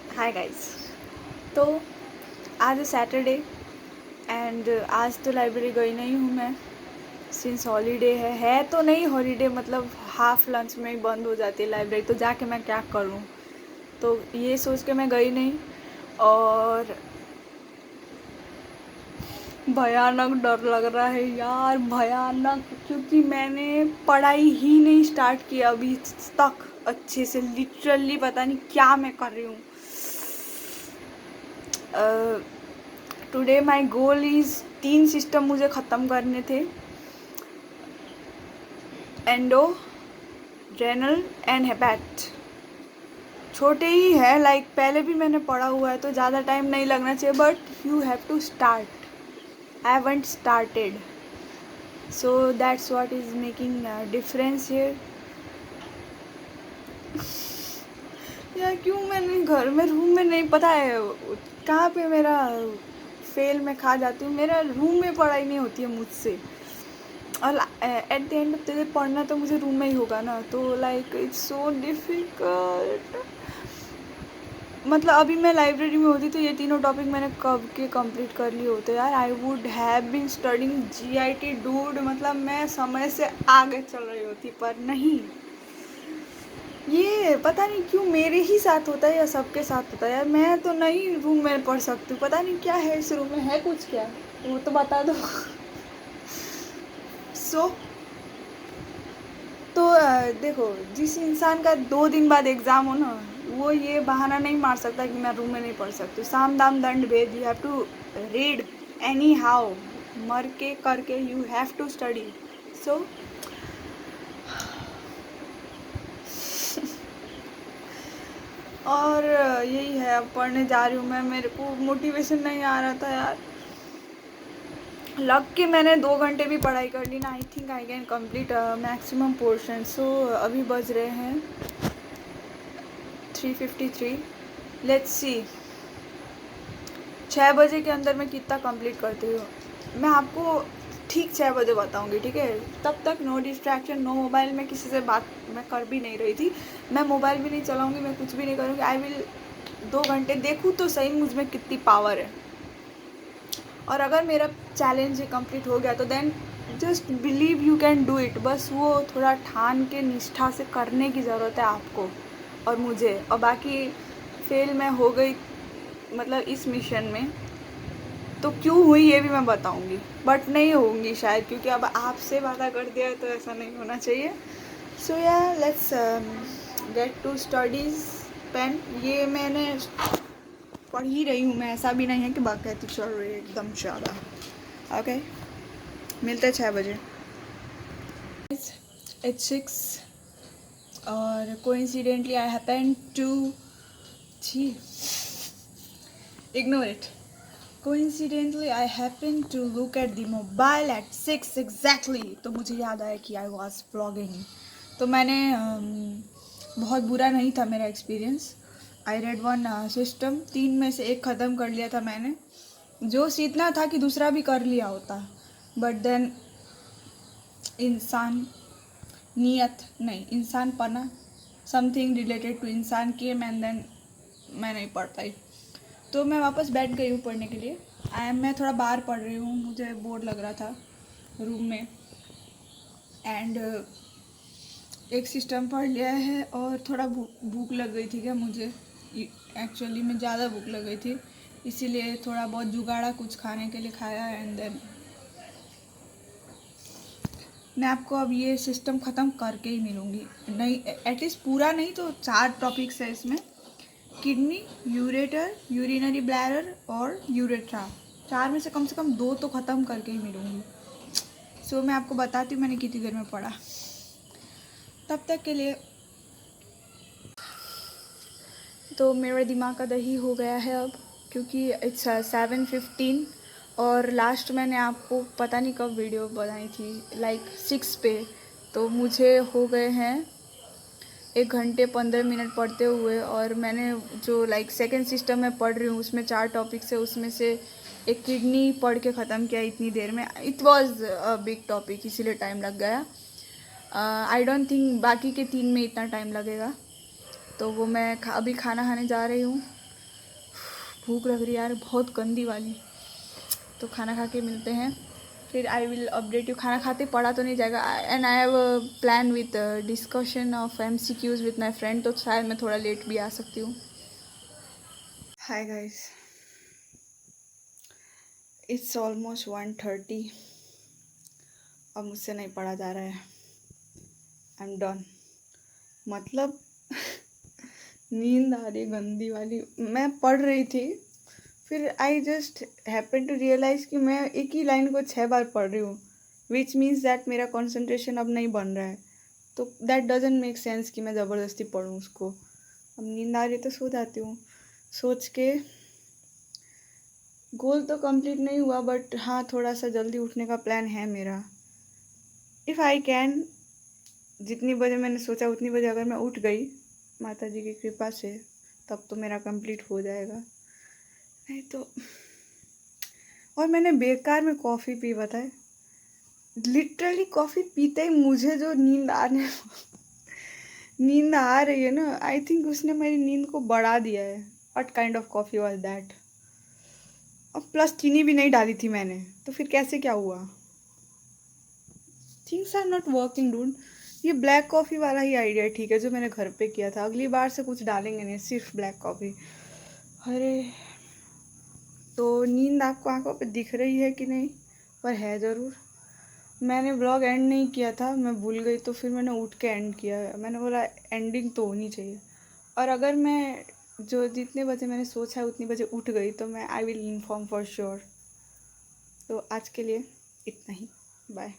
Hi guys. तो आज है सैटरडे एंड आज तो लाइब्रेरी गई नहीं हूँ मैं सिंस हॉलीडे है तो नहीं हॉलीडे, मतलब हाफ लंच में ही बंद हो जाती है लाइब्रेरी, तो जाके मैं क्या करूँ। तो ये सोच के मैं गई नहीं और भयानक डर लग रहा है यार, भयानक, क्योंकि मैंने पढ़ाई ही नहीं स्टार्ट किया अभी तक अच्छे से। लिटरली पता नहीं क्या मैं कर रही हूँ। Today my goal is 3 system मुझे ख़त्म करने थे, एंडो, रेनल एंड हेपेट। छोटे ही है, लाइक पहले भी मैंने पढ़ा हुआ है तो ज़्यादा टाइम नहीं लगना चाहिए, but you have to start. I haven't started, so that's what is making difference here. या क्यों मैंने घर में रूम में नहीं, पता है कहाँ पे मेरा फेल मैं खा जाती हूँ, मेरा रूम में पढ़ाई नहीं होती है मुझसे। और at the end of the day पढ़ना तो मुझे रूम में ही होगा ना, तो लाइक इट्स सो डिफ़िकल्ट। मतलब अभी मैं लाइब्रेरी में होती तो ये तीनों टॉपिक मैंने कब के कंप्लीट कर लिए होते यार। I would have been studying GIT dude, मतलब मैं समय से आगे चल रही होती, पर नहीं। ये पता नहीं क्यों मेरे ही साथ होता है या सबके साथ होता है यार। मैं तो नहीं रूम में पढ़ सकती हूँ, पता नहीं क्या है इस रूम में, है कुछ क्या, वो तो बता दो। सो तो देखो, जिस इंसान का 2 दिन बाद एग्ज़ाम हो ना, वो ये बहाना नहीं मार सकता कि मैं रूम में नहीं पढ़ सकती। साम दाम दंड भेद, you have to read anyhow, मर के करके you have to study. So और यही है, अब पढ़ने जा रही हूँ मैं। मेरे को मोटिवेशन नहीं आ रहा था यार। लग के मैंने 2 घंटे भी पढ़ाई कर ली ना, I think I can complete maximum portion. So अभी बज रहे हैं 3:53। लेट्स सी 6 बजे के अंदर मैं कितना कंप्लीट करती हूँ, मैं आपको ठीक 6 बजे बताऊँगी, ठीक है। तब तक नो डिस्ट्रैक्शन, नो मोबाइल। मैं किसी से बात मैं कर भी नहीं रही थी, मैं मोबाइल भी नहीं चलाऊँगी, मैं कुछ भी नहीं करूँगी। आई विल 2 घंटे देखूँ तो सही मुझ में कितनी पावर है। और अगर मेरा चैलेंज कंप्लीट हो गया तो then just believe you can do it. बस वो थोड़ा ठान के निष्ठा से करने की ज़रूरत है आपको और मुझे। और बाकी फेल मैं हो गई मतलब इस मिशन में, तो क्यों हुई ये भी मैं बताऊंगी, बट नहीं होंगी शायद, क्योंकि अब आपसे वादा कर दिया तो ऐसा नहीं होना चाहिए। सो या let's get to studies. Pen ये मैंने पढ़ ही रही हूँ मैं, ऐसा भी नहीं है कि बाकायदा चल रही है एकदम ज़्यादा। ओके, मिलते हैं 6 बजे। इट्स 6 और कोइंसिडेंटली आई हैपन टू जी ignore it. Coincidentally, I happened to look at the mobile at 6 exactly. तो मुझे याद आया कि I was vlogging. तो मैंने बहुत बुरा नहीं था मेरा experience. I read one system, 3 में से 1 ख़त्म कर लिया था मैंने, जो सीखना था कि दूसरा भी कर लिया होता। बट देन इंसान नियत नहीं, इंसान पना, समथिंग रिलेटेड टू इंसान केम एंड देन मैं नहीं पढ़ पाई। तो मैं वापस बैठ गई हूँ पढ़ने के लिए। मैं थोड़ा बाहर पढ़ रही हूँ, मुझे बोर लग रहा था रूम में। एंड एक सिस्टम पढ़ लिया है और थोड़ा भूख लग गई थी क्या मुझे, एक्चुअली में ज़्यादा भूख लग गई थी, इसीलिए थोड़ा बहुत जुगाड़ा कुछ खाने के लिए खाया। एंड देन मैं आपको अब ये सिस्टम ख़त्म करके ही मिलूँगी, नहीं एटलीस्ट पूरा नहीं तो 4 टॉपिक्स है इसमें, किडनी, यूरेटर, यूरिनरी ब्लैडर और यूरेट्रा। 4 में से कम 2 तो ख़त्म करके ही मिलूँगी। सो मैं आपको बताती हूँ मैंने कितनी देर में पढ़ा। तब तक के लिए तो मेरा दिमाग का दही हो गया है अब, क्योंकि इट्स 7:15 और लास्ट मैंने आपको पता नहीं कब वीडियो बनाई थी, लाइक 6 पे। तो मुझे हो गए हैं 1 घंटे 15 मिनट पढ़ते हुए। और मैंने जो लाइक सेकेंड सिस्टम में पढ़ रही हूँ उसमें 4 टॉपिक्स है, उसमें से एक किडनी पढ़ के ख़त्म किया इतनी देर में। It was a big topic, इसीलिए टाइम लग गया। आई डोंट थिंक बाकी के 3 में इतना टाइम लगेगा। तो वो मैं अभी खाना खाने जा रही हूँ भूख लग रही है यार, बहुत गंदी वाली। तो खाना खा के मिलते हैं, फिर आई विल अपडेट यू। खाना खाते पढ़ा तो नहीं जाएगा, and I have a plan with discussion of MCQs with my friend, तो शायद मैं थोड़ा लेट भी आ सकती हूँ। Hi guys, it's almost 1:30। अब मुझसे नहीं पढ़ा जा रहा है, आई एम डन। मतलब नींद आ रही गंदी वाली। मैं पढ़ रही थी, फिर I just happen to realise कि मैं एक ही लाइन को 6 बार पढ़ रही हूँ, विच मीन्स दैट मेरा कंसंट्रेशन अब नहीं बन रहा है। तो दैट डजेंट मेक सेंस कि मैं ज़बरदस्ती पढूँ उसको। अब नींद आ रही तो सो जाती हूँ। सोच के गोल तो कंप्लीट नहीं हुआ, बट हाँ थोड़ा सा जल्दी उठने का प्लान है मेरा। इफ़ आई कैन, जितनी बजे मैंने सोचा उतनी बजे अगर मैं उठ गई माता जी की कृपा से, तब तो मेरा कंप्लीट हो जाएगा, नहीं तो। और मैंने बेकार में कॉफ़ी पी, बताए लिटरली कॉफ़ी पीते ही मुझे जो नींद आ रही है ना, आई थिंक उसने मेरी नींद को बढ़ा दिया है। What kind of coffee was that. और प्लस चीनी भी नहीं डाली थी मैंने, तो फिर कैसे क्या हुआ। Things are not working dude. ये ब्लैक कॉफ़ी वाला ही आइडिया ठीक है जो मैंने घर पे किया था। अगली बार से कुछ डालेंगे नहीं, सिर्फ ब्लैक कॉफ़ी। अरे तो नींद आपको आंखों पे दिख रही है कि नहीं, पर है ज़रूर। मैंने व्लॉग एंड नहीं किया था, मैं भूल गई, तो फिर मैंने उठ के एंड किया। मैंने बोला एंडिंग तो होनी चाहिए। और अगर मैं जो जितने बजे मैंने सोचा है उतनी बजे उठ गई तो मैं I will inform for sure. तो आज के लिए इतना ही, बाय।